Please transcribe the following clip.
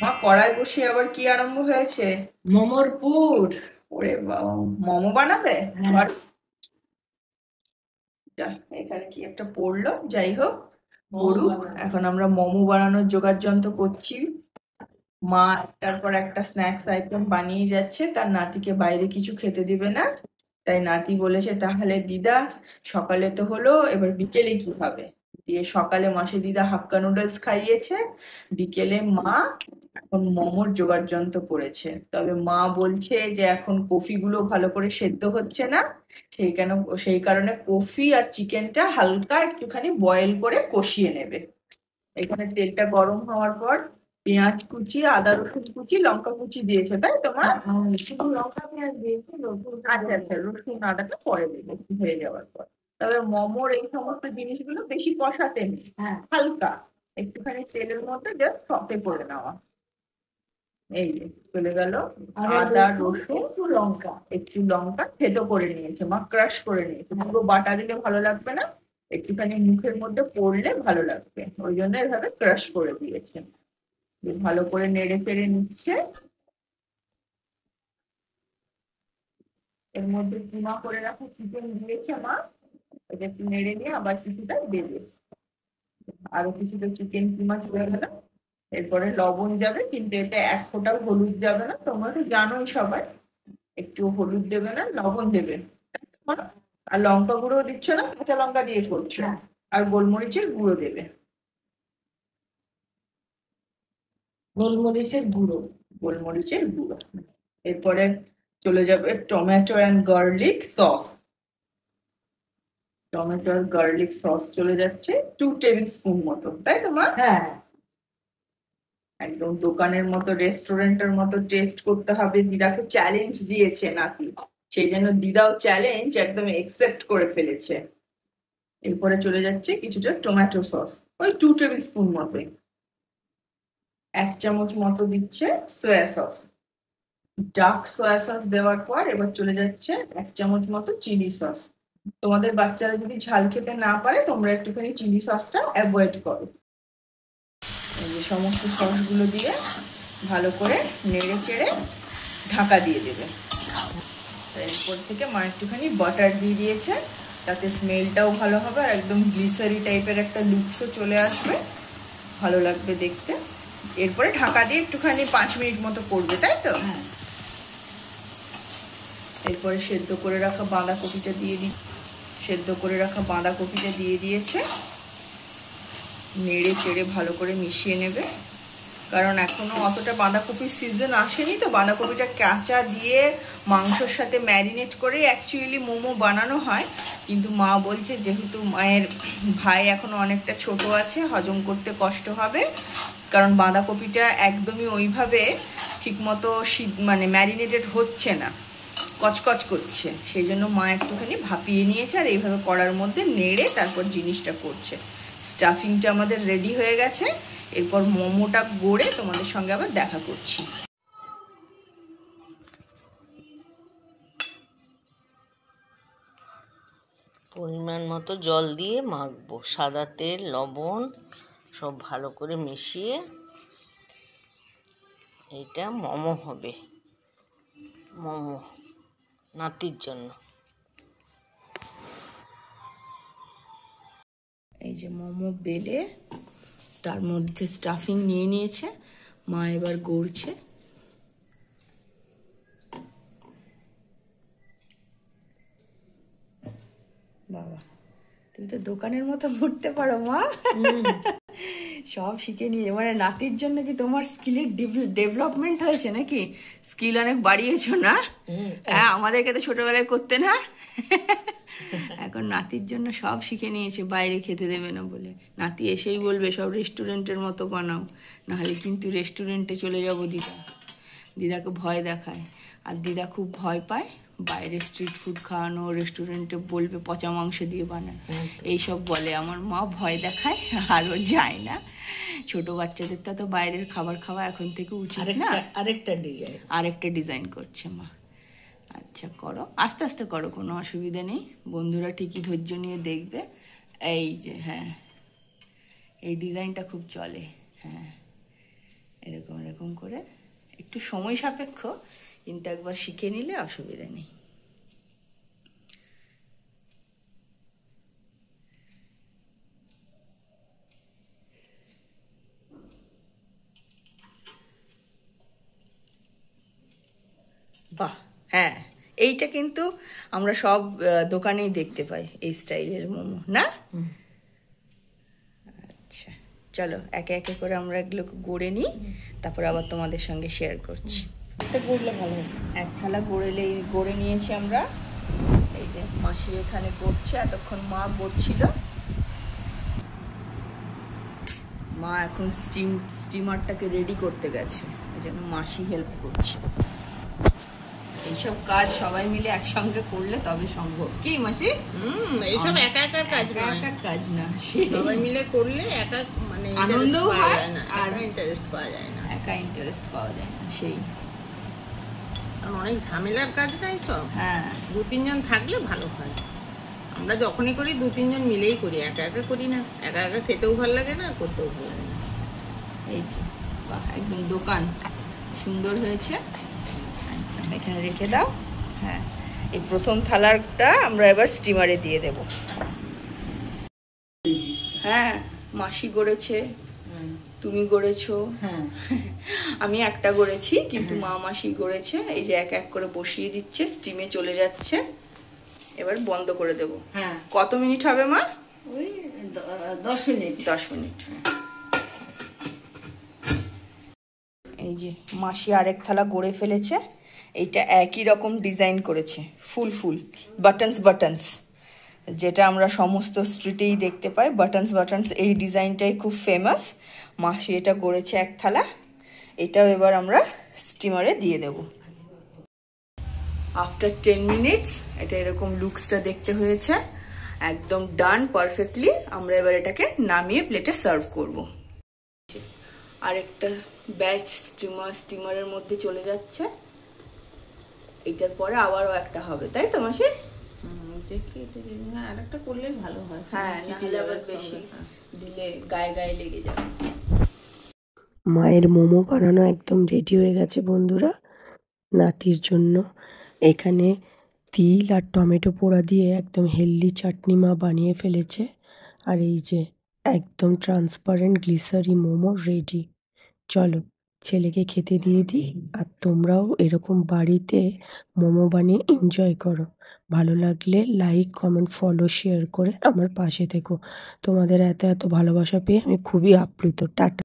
মা কড়াই বসিয়ে আবার কি আরম্ভ হয়েছে? মোমোর পুর। ওরে বাবা, মোমো বানাবে? হ্যাঁ। যা, এখানে কি একটা পড়লো, যাই হোক মোমো পড়ুক। বানাবে। এখন আমরা মোমো বানানোর জোগাড় যন্ত্র করছি। মা একটার পর একটা স্ন্যাক্স আইটেম বানিয়ে যাচ্ছে, তার নাতিকে বাইরে কিছু খেতে দিবে না। তাই নাতি বলেছে, তাহলে দিদা সকালে তো হলো, এবার বিকেলে কি হবে? দিয়ে সকালে মাসে দিদা হাক্কা নুডলস খাইয়েছে, বিকেলে মা এখন মোমোর জোগাড় যন্ত্র করেছে। তবে মা বলছে যে এখন কফিগুলো ভালো করে সেদ্ধ হচ্ছে না, সেই কারণে কফি আর চিকেনটা হালকা একটুখানি বয়েল করে কষিয়ে নেবে। এখানে তেলটা গরম হওয়ার পর পেঁয়াজ কুচি, আদা রসুন কুচি, লঙ্কা কুচি দিয়েছে, তাই তো মা? শুধু লঙ্কা পেঁয়াজ দিয়েছি, রসুন আচ্ছা আচ্ছা, রসুন আদাটা পরে দেবে একটু হয়ে যাওয়ার পর। তবে মোমোর এই সমস্ত জিনিসগুলো বেশি কষাতে নেই, হ্যাঁ। হালকা একটুখানি তেলের মধ্যে জাস্ট সতে করে নেওয়া। এই যে চলে গেল আদা রসুন, একটু লঙ্কা। একটু লঙ্কা থেতো করে নিয়েছে মা, ক্রাশ করে নিয়েছে। পুরো বাটা দিলে ভালো লাগবে না, একটুখানি মুখের মধ্যে পড়লে ভালো লাগবে, ওই জন্য এভাবে ক্রাশ করে দিয়েছে। দিয়ে ভালো করে নেড়ে ফেড়ে নিচ্ছে। এর মধ্যে কিমা করে রাখা চিকেন দিয়েছে মা, এটা একটু নেড়ে নিয়ে আবার কিছুটা দেবে। আরো কিছুটা চিকেন কিমা চলে গেল। এরপরে লবণ যাবে, কিন্তু এতে এক ফোঁটাও হলুদ যাবে না, তোমরা তো জানোই সবাই। একটু হলুদ দেবে না, লবণ দেবে। আর লঙ্কা গুঁড়ো দিচ্ছ না, কাঁচা লঙ্কা দিয়ে করছো। হ্যাঁ। আর গোলমরিচের গুঁড়ো দেবে। গোলমরিচের গুঁড়ো। গোলমরিচের গুঁড়ো। এরপরে চলে যাবে tomato and garlic sauce. Tomato আর গার্লিক সস চলে যাচ্ছে 2 টেবিল স্পুন মতো, তাই তো মা? হ্যাঁ। একদম দোকানের মতো, রেস্টুরেন্টের মতো টেস্ট করতে হবে, দিদাকে চ্যালেঞ্জ দিয়েছে নাকি, সেই জন্য দিদাও চ্যালেঞ্জ একদম একসেপ্ট করে ফেলেছে। এরপরে চলে যাচ্ছে কিছুটা টমেটো সস, ওই 2 টেবিল স্পুন মতো। 1 চামচ মতো দিচ্ছে soya sauce. Dark soya sauce দেওয়ার পর এবার চলে যাচ্ছে 1 চামচ মতো চিলি সস। তোমাদের বাচ্চারা যদি ঝাল খেতে না পারে, তোমরা একটুখানি চিলি সসটা অ্যাভয়েড করো। এই যে সমস্ত সসগুলো দিয়ে ভালো করে নেড়ে চেড়ে ঢাকা দিয়ে দেবে। এরপর থেকে মা একটুখানি বাটার দিয়ে দিয়েছে, তাতে স্মেলটাও ভালো হবে আর একদম গ্লিসারি টাইপের একটা লুকসও চলে আসবে, ভালো লাগবে দেখতে। এরপরে ঢাকা দিয়ে একটুখানি 5 মিনিট মতো করবে, তাই তো? হ্যাঁ। এরপরে সেদ্ধ করে রাখা বাঁধাকপিটা দিয়ে সেদ্ধ করে রাখা বাঁধাকপিটা দিয়ে দিয়েছে। নেড়ে চেড়ে ভালো করে মিশিয়ে নেবে, কারণ এখনো অতটা বাঁধাকপির সিজন আসেনি তো। বাঁধাকপিটা কাঁচা দিয়ে মাংসর সাথে ম্যারিনেট করে অ্যাকচুয়ালি মোমো বানানো হয়, কিন্তু মা বলছে যেহেতু মায়ের ভাই এখনো অনেকটা ছোট আছে, হজম করতে কষ্ট হবে, কারণ বাঁধাকপিটা একদমই ওইভাবে ঠিকমতো মানে ম্যারিনেটেড হচ্ছে না, কচকচ করছে, সেই জন্য মা একটুখানি ভাপিয়ে নিয়েছে আর এইভাবে কড়ার মধ্যে নেড়ে তারপর জিনিসটা করছে। স্টাফিংটা আমাদের রেডি হয়ে গেছে, এরপর মোমোটা গড়ে তোমাদের সঙ্গে আবার দেখা করছি। পরিমাণ মতো জল দিয়ে মাখবো, সাদা তেল লবণ সব ভালো করে মিশিয়ে এইটা মোমো হবে, মোমো নাতির জন্য। এই যে মোমো বেলে তার মধ্যে স্টাফিং নিয়ে নিয়েছে, মা এবার গড়ছে। বাবা, তুমি তো দোকানের মতো ঘুরতে পারো মা। সব শিখে নিয়ে, মানে নাতির জন্য কি তোমার স্কিলের ডেভেলপমেন্ট হয়েছে নাকি? স্কিল অনেক বাড়িয়েছো না? হ্যাঁ, আমাদেরকে তো ছোটবেলায় করতে না। এখন নাতির জন্য সব শিখে নিয়েছে, বাইরে খেতে দেবে না বলে। নাতি এসেই বলবে সব রেস্টুরেন্টের মতো বানাও, নাহলে কিন্তু রেস্টুরেন্টে চলে যাব দিদা। দিদাকে ভয় দেখায়, আর দিদা খুব ভয় পায় বাইরে স্ট্রিট ফুড খাওয়ানো, রেস্টুরেন্টে বলবে পচা মাংস দিয়ে বানায়, এইসব বলে। আমার মা ভয় দেখায় আরও যায় না। ছোট বাচ্চাদের তো বাইরের খাবার খাওয়া এখন থেকে উচিত না। আরেকটা ডিজাইন করছে মা। আচ্ছা করো, আস্তে আস্তে করো, কোনো অসুবিধা নেই, বন্ধুরা ঠিকই ধৈর্য নিয়ে দেখবে। এই যে হ্যাঁ, এই ডিজাইনটা খুব চলে। হ্যাঁ, এরকম এরকম এরকম করে একটু সময় সাপেক্ষ, কিন্তু একবার শিখে নিলে অসুবিধা নেই। বাহ, হ্যাঁ, এইটা কিন্তু আমরা সব দোকানেই দেখতে পাই এই স্টাইলের মোমো, না? আচ্ছা, চলো একে একে করে আমরা এগুলো গড়ে নিই, তারপর আবার তোমাদের সঙ্গে শেয়ার করছি। এটা করলে ভালো হবে। এক থালা গড়ে নিয়েছি আমরা। এই যে মাসি এখানে করছে, এতক্ষণ মা গড়ছিল। মা এখন স্টিমারটাকে রেডি করতে গেছে, এই জন্য মাসি হেল্প করছে। এইসব কাজ সবাই মিলে একসঙ্গে করলে তবে সম্ভব, কি মাসি? এইসব একা একা কাজ নয়, একার কাজ না, সবাই মিলে করলে একা মানে আনন্দও হয় আর ইন্টারেস্ট পাওয়া যায় না, একা ইন্টারেস্ট পাওয়া যায় না। সেই কারণ অনেক ঝামেলার কাজ নাই সব। হ্যাঁ, 2-3 জন থাকলে ভালো হয়। আমরা যখনই করি 2-3 জন মিলেই করি, একা একা করি না। একা একা খেতেও ভালো লাগে না, করতেও ভালো লাগে না। এই তো, বাহ, একদম দোকান সুন্দর হয়েছে। এখানে রেখে দাও। হ্যাঁ, এই প্রথম থালাটা আমরা এবার স্টিমারে দিয়ে দেব। হ্যাঁ, মাসি গড়েছে, তুমি গড়েছো, হ্যাঁ, আমি একটা গড়েছি, কিন্তু মা মাসি গড়েছে। এই যে এক এক করে বসিয়ে দিচ্ছে, স্টিমে চলে যাচ্ছে। এবার বন্ধ করে দেব। হ্যাঁ, কত মিনিট হবে মা? ওই 10 মিনিট। 10 মিনিট। এই যে মাসি আরেক থালা গড়ে ফেলেছে। এইটা একই রকম ডিজাইন করেছে, ফুল ফুল বাটনস, যেটা আমরা সমস্ত স্ট্রিটেই দেখতে পাই। বাটনস এই ডিজাইনটাই খুব ফেমাস। মাসি এটা গড়েছে এক থালা। এটাও এবার আমরা স্টিমারে দিয়ে দেব। আফটার 10 মিনিটস এটা এরকম লুকসটা দেখতে হয়েছে, একদম ডান পারফেক্টলি। আমরা এবার এটাকে নামিয়ে প্লেটে সার্ভ করব। আরেকটা ব্যাচ স্টিমারের মধ্যে চলে যাচ্ছে। এটার পরে আবারও একটা হবে, তাই তো মাসি? দেখি আর একটা করলে ভালো হয়। হ্যাঁ, নাহলে আবার বেশি দিলে গায়ে গায়ে লেগে যাবে। মায়ের মোমো বানানো একদম রেডি হয়ে গেছে বন্ধুরা নাতির জন্য। এখানে তিল আর টমেটো পোড়া দিয়ে একদম হেলদি চাটনি মা বানিয়ে ফেলেছে। আর এই যে একদম ট্রান্সপারেন্ট গ্লিসারি মোমো রেডি। চলো ছেলেকে খেতে দিয়ে দিই, আর তোমরাও এরকম বাড়িতে মোমো বানিয়ে এনজয় করো। ভালো লাগলে লাইক, কমেন্ট, ফলো, শেয়ার করে আমার পাশে থেকো। তোমাদের এত ভালোবাসা পেয়ে আমি খুবই আপ্লুত। টাটা।